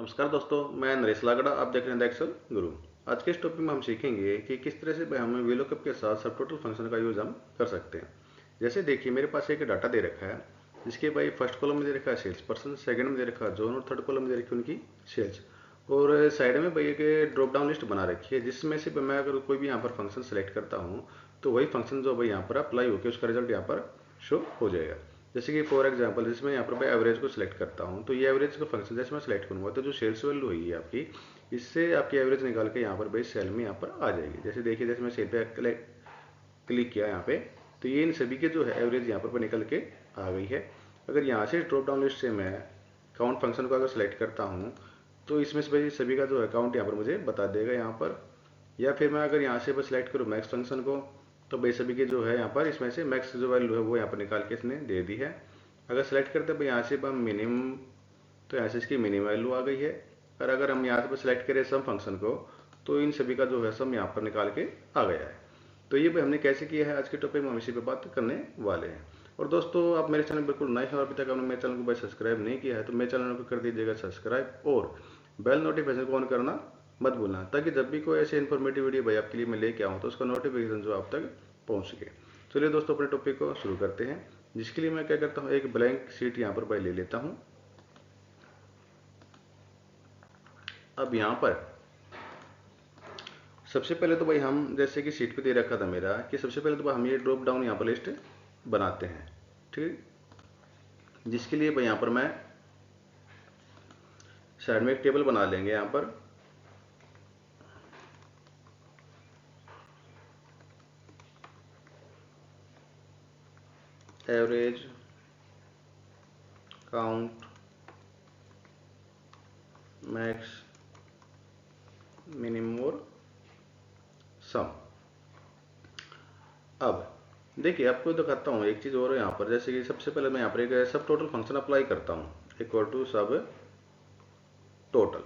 नमस्कार दोस्तों, मैं नरेश लागड़ा। आप देख रहे हैं द एक्सेल गुरु। आज के इस टॉपिक में हम सीखेंगे कि किस तरह से हमें वीलुकअप के साथ सब टोटल फंक्शन का यूज हम कर सकते हैं। जैसे देखिए, मेरे पास एक डाटा दे रखा है जिसके भाई फर्स्ट कॉलम में दे रखा है सेल्स पर्सन, सेकंड में दे रखा है जोन और थर्ड कॉलम में दे रखी है उनकी सेल्स। और साइड में भाई एक ड्रॉप डाउन लिस्ट बना रखी है जिसमें से मैं अगर कोई भी यहाँ पर फंक्शन सेलेक्ट करता हूँ तो वही फंक्शन जो भाई यहाँ पर अप्लाई होकर उसका रिजल्ट यहाँ पर शो हो जाएगा। जैसे कि फॉर एग्जांपल जिसमें यहाँ पर मैं एवरेज को सिलेक्ट करता हूँ तो ये एवरेज का फंक्शन जैसे मैं सिलेक्ट करूँगा तो जो सेल्स वैल्यू हुई है आपकी, इससे आपकी एवरेज निकाल के यहाँ पर भाई सेल में यहाँ पर आ जाएगी। जैसे देखिए, जैसे मैं सेल पे क्लिक किया यहाँ पे तो ये इन सभी के जो है एवरेज यहाँ पर निकल के आ गई है। अगर यहाँ से ड्रॉप डाउन लिस्ट से मैं काउंट फंक्शन को अगर सिलेक्ट करता हूँ तो इसमें से भाई सभी का जो अकाउंट यहाँ पर मुझे बता देगा यहाँ पर। या फिर मैं अगर यहाँ से बस सिलेक्ट करूँ मैक्स फंक्शन को तो भाई सभी के जो है यहाँ पर इसमें से मैक्स जो वैल्यू है वो यहाँ पर निकाल के इसने दे दी है। अगर सेलेक्ट करते हैं भाई यहाँ से हम मिनिमम तो यहाँ से इसकी मिनिमम वैल्यू आ गई है। और अगर हम यहाँ पर सिलेक्ट करें सम फंक्शन को तो इन सभी का जो है सम यहाँ पर निकाल के आ गया है। तो ये भाई हमने कैसे किया है, आज के टॉपिक में हम इसी पे बात करने वाले हैं। और दोस्तों, आप मेरे चैनल बिल्कुल नए हैं और अभी तक आपने मेरे चैनल को भाई सब्सक्राइब नहीं किया है तो मेरे चैनल को कर दीजिएगा सब्सक्राइब और बेल नोटिफिकेशन को ऑन करना मत भूलना, ताकि जब भी कोई ऐसे इन्फॉर्मेटिव वीडियो भाई आपके लिए मैं लेके आऊँ तो उसका नोटिफिकेशन जो आप तक पहुँच सके। चलिए दोस्तों, अपने टॉपिक को शुरू करते हैं, जिसके लिए मैं क्या करता हूँ, एक ब्लैंक शीट यहाँ पर भाई ले लेता हूँ। अब यहाँ पर सबसे पहले तो भाई हम जैसे कि शीट पे दे रखा था मेरा कि सबसे पहले तो भाई हम ये ड्रॉप डाउन यहाँ पर लिस्ट बनाते हैं, ठीक। जिसके लिए भाई यहाँ पर मैं साइड में एक टेबल बना लेंगे यहाँ पर। एवरेज, काउंट, मैक्स, मिनिमम और सम। अब देखिए, आपको दिखाता हूँ एक चीज़ और यहाँ पर। जैसे कि सबसे पहले मैं यहाँ पर एक सब टोटल फंक्शन अप्लाई करता हूँ, इक्वल टू सब टोटल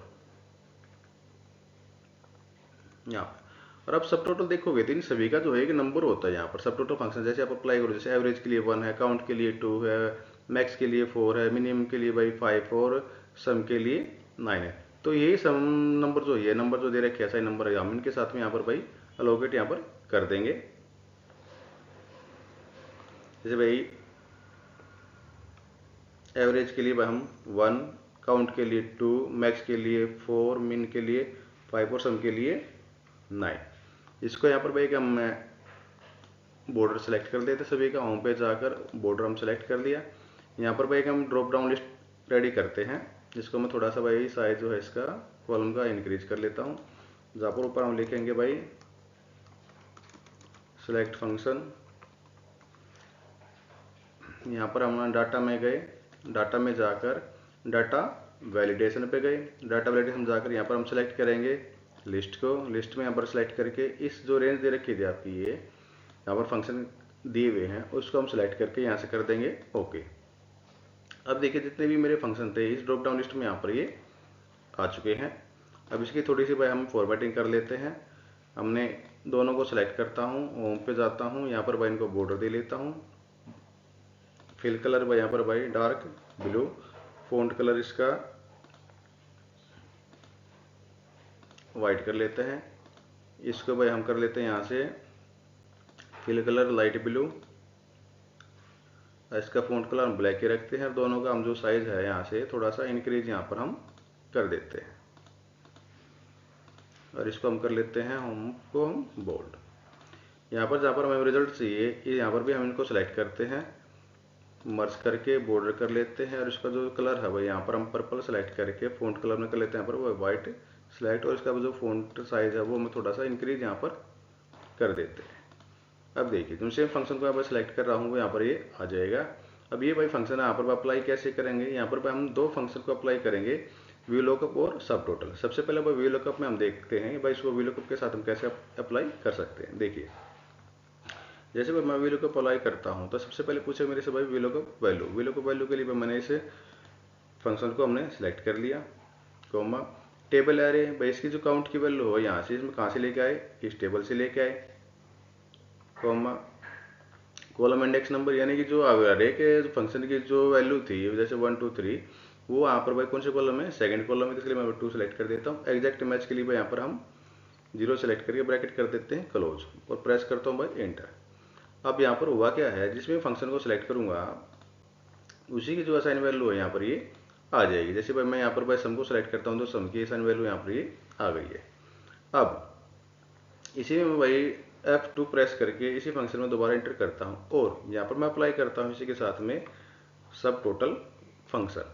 यहाँ पर। और अब सब टोटल देखोगे तो इन सभी का जो है एक नंबर होता है यहाँ पर सब टोटल फंक्शन। जैसे आप अप्लाई करो, जैसे एवरेज के लिए 1 है, काउंट के लिए 2 है, मैक्स के लिए 4 है, मिनिमम के लिए भाई 5 और सम के लिए 9 है। तो यही सम नंबर जो ये नंबर जो दे रखे ऐसा ही नंबर है, हम इनके साथ में यहाँ पर भाई अलोकेट यहाँ पर कर देंगे। जैसे भाई एवरेज के लिए भाई हम 1, काउंट के लिए 2, मैक्स के लिए 4, मिन के लिए 5 और सम के लिए 9। इसको यहाँ पर भाई हम बॉर्डर सेलेक्ट कर देते सभी का। होम पे जाकर बॉर्डर हम सेलेक्ट कर लिया। यहाँ पर भाई हम ड्रॉप डाउन लिस्ट रेडी करते हैं, जिसको मैं थोड़ा सा भाई साइज जो है इसका कॉलम का इंक्रीज कर लेता हूँ। जहाँ पर ऊपर हम लिखेंगे भाई सेलेक्ट फंक्शन। यहाँ पर हम डाटा में गए, डाटा में जाकर डाटा वैलिडेशन पे गए। डाटा वैलिडेशन जाकर यहाँ पर हम सेलेक्ट करेंगे लिस्ट को। लिस्ट में यहाँ पर सेलेक्ट करके इस जो रेंज दे रखी थी आपकी, ये यहाँ पर फंक्शन दिए हुए हैं उसको हम सेलेक्ट करके यहाँ से कर देंगे ओके। अब देखिए, जितने भी मेरे फंक्शन थे इस ड्रॉप डाउन लिस्ट में यहाँ पर ये आ चुके हैं। अब इसकी थोड़ी सी भाई हम फॉर्मेटिंग कर लेते हैं। हमने दोनों को सिलेक्ट करता हूँ, होम पे जाता हूँ, यहाँ पर भाई इनको बॉर्डर दे लेता हूँ। फिल कलर भाई यहाँ पर भाई डार्क ब्लू, फ़ॉन्ट कलर इसका वाइट कर लेते हैं। इसको भाई हम कर लेते हैं यहाँ से फिल कलर लाइट ब्लू, इसका फ़ॉन्ट कलर हम ब्लैक ही रखते हैं। दोनों का हम जो साइज़ है यहाँ से थोड़ा सा इंक्रीज यहाँ पर हम कर देते हैं और इसको हम कर लेते हैं होम को हम बोल्ड। यहाँ पर जहाँ पर हमें रिजल्ट चाहिए यहाँ पर भी हम इनको सेलेक्ट करते हैं, मर्ज करके बॉर्डर कर लेते हैं। और इसका जो कलर है भाई यहाँ पर हम पर्पल सेलेक्ट करके फ़ॉन्ट कलर में कर लेते हैं यहाँ पर वो वाइट सेलेक्ट। और इसका जो फ़ॉन्ट साइज़ है वो हम थोड़ा सा इंक्रीज यहाँ पर कर देते हैं। अब देखिए, जो सेम फंक्शन को यहाँ पर सेलेक्ट कर रहा हूँ वो यहाँ पर ये आ जाएगा। अब ये भाई फंक्शन है, यहाँ पर अप्लाई कैसे करेंगे, यहाँ पर हम दो फंक्शन को अप्लाई करेंगे, वीलुकअप और सब टोटल। सबसे पहले भाई वीलुकअप में हम देखते हैं भाई इसको वीलुकअप के साथ हम कैसे अप्लाई कर सकते हैं। देखिए, जैसे भाई मैं वीलुकअप अप्लाई करता हूँ तो सबसे पहले पूछे मेरे से भाई वीलुकअप वैल्यू के लिए मैंने इसे फंक्शन को हमने सेलेक्ट कर लिया, कोमा टेबल एरे। भाई इसकी जो काउंट की वैल्यू हो यहाँ से इसमें कहाँ से लेके आए, इस टेबल से लेके आए, कोमा कॉलम इंडेक्स नंबर, यानी कि जो अरे के फंक्शन की जो वैल्यू थी जैसे 1 2 3 वो यहाँ पर भाई कौन से कॉलम है, सेकंड कॉलम है, इसलिए मैं 2 सेलेक्ट कर देता हूँ। एग्जैक्ट मैच के लिए भाई यहाँ पर हम 0 सेलेक्ट करके ब्रैकेट कर देते हैं क्लोज और प्रेस करता हूँ भाई एंटर। अब यहाँ पर हुआ क्या है, जिसमें फंक्शन को सिलेक्ट करूंगा उसी की जो असाइन वैल्यू है यहाँ पर ये आ जाएगी। जैसे भाई मैं यहाँ पर भाई सम को सिलेक्ट करता हूँ तो सम की असाइन वैल्यू यहाँ पर ये आ गई है। अब इसी में मैं भाई F2 प्रेस करके इसी फंक्शन में दोबारा एंटर करता हूँ और यहाँ पर मैं अप्लाई करता हूँ इसी के साथ में सब टोटल फंक्शन।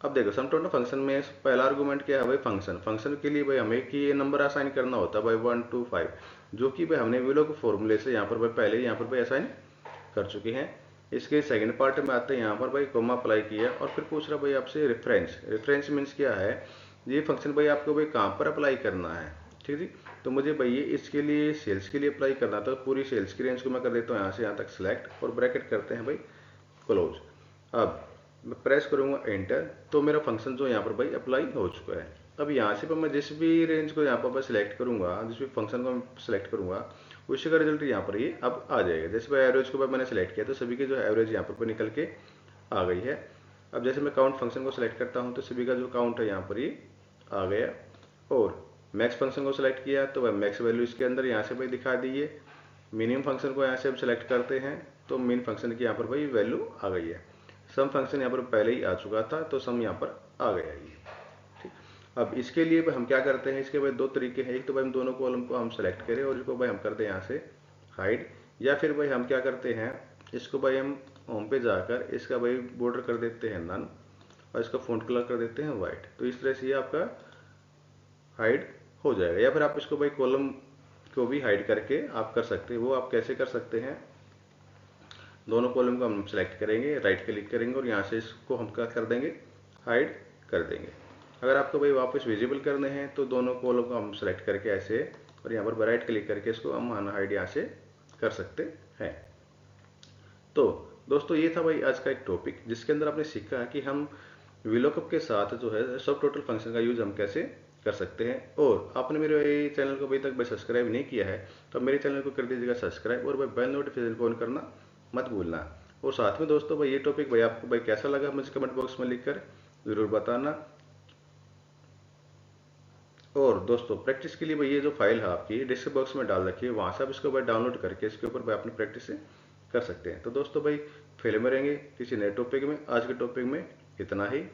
अब देखो सम टोटल फंक्शन में पहला आर्गुमेंट क्या है भाई, फंक्शन। फंक्शन के लिए भाई हमें कि ये नंबर असाइन करना होता है भाई 1 2 5, जो कि भाई हमने विलो के फॉर्मूले से यहाँ पर भाई पहले यहाँ पर भाई असाइन कर चुके हैं। इसके सेकंड पार्ट में आते हैं, यहाँ पर भाई कॉमा अप्लाई किया और फिर पूछ रहा भाई आपसे रेफरेंस। रेफरेंस मीन्स क्या है, ये फंक्शन भाई आपको भाई कहाँ पर अप्लाई करना है, ठीक है। तो मुझे भाई ये इसके लिए सेल्स के लिए अप्लाई करना था, पूरी सेल्स की रेंज को मैं कर देता हूँ यहाँ से यहाँ तक सिलेक्ट और ब्रैकेट करते हैं भाई क्लोज। अब मैं प्रेस करूंगा एंटर तो मेरा फंक्शन जो यहाँ पर भाई अप्लाई हो चुका है। अब यहाँ से पर मैं जिस भी रेंज को यहाँ पर सिलेक्ट करूंगा, जिस भी फंक्शन को मैं सिलेक्ट करूंगा, उसी का रिजल्ट यहाँ पर ये अब आ जाएगा। जैसे भाई एवरेज को भाई मैंने सेलेक्ट किया तो सभी की जो एवरेज यहाँ पर निकल के आ गई है। अब जैसे मैं काउंट फंक्शन को सिलेक्ट करता हूँ तो सभी का जो काउंट है यहाँ पर ये आ गया। और मैक्स फंक्शन को सिलेक्ट किया तो भाई मैक्स वैल्यू इसके अंदर यहाँ से भाई दिखा दी है। मिनिमम फंक्शन को यहाँ से हम सिलेक्ट करते हैं तो मेन फंक्शन की यहाँ पर भाई वैल्यू आ गई है। सम फंक्शन यहाँ पर पहले ही आ चुका था तो सम यहाँ पर आ गया ये, ठीक। अब इसके लिए हम क्या करते हैं, इसके भाई दो तरीके हैं। एक तो भाई हम दोनों कॉलम को हम सेलेक्ट करें और इसको भाई हम करते हैं यहाँ से हाइड, या फिर भाई हम क्या करते हैं, इसको भाई हम होम पे जाकर इसका भाई बॉर्डर कर देते हैं नन और इसका फ़ॉन्ट कलर कर देते हैं वाइट। तो इस तरह से ये आपका हाइड हो जाएगा। या फिर आप इसको भाई कॉलम को भी हाइड करके आप कर सकते हैं। वो आप कैसे कर सकते हैं, दोनों कॉलम को हम सेलेक्ट करेंगे, राइट क्लिक करेंगे और यहाँ से इसको हम क्या कर देंगे, हाइड कर देंगे। अगर आपको भाई वापस विजिबल करने हैं तो दोनों कॉलम को हम सेलेक्ट करके ऐसे और यहाँ पर राइट क्लिक करके इसको हम अनहाइड यहाँ से कर सकते हैं। तो दोस्तों ये था भाई आज का एक टॉपिक जिसके अंदर आपने सीखा कि हम वीलॉकअप के साथ जो है सब टोटल फंक्शन का यूज हम कैसे कर सकते हैं। और आपने मेरे चैनल को अभी तक भाई सब्सक्राइब नहीं किया है तो मेरे चैनल को कर दीजिएगा सब्सक्राइब और भाई बेल नोटिफिकेशन को ऑन करना मत भूलना। और साथ में दोस्तों भाई ये टॉपिक भाई आपको भाई कैसा लगा मुझे कमेंट बॉक्स में लिखकर ज़रूर बताना। और दोस्तों प्रैक्टिस के लिए भाई ये जो फाइल है आपकी डिस्क्रिप्शन बॉक्स में डाल रखी है, वहाँ से आप इसको भाई डाउनलोड करके इसके ऊपर भाई अपनी प्रैक्टिस कर सकते हैं। तो दोस्तों भाई फिर मिलेंगे किसी नए टॉपिक में। आज के टॉपिक में इतना ही।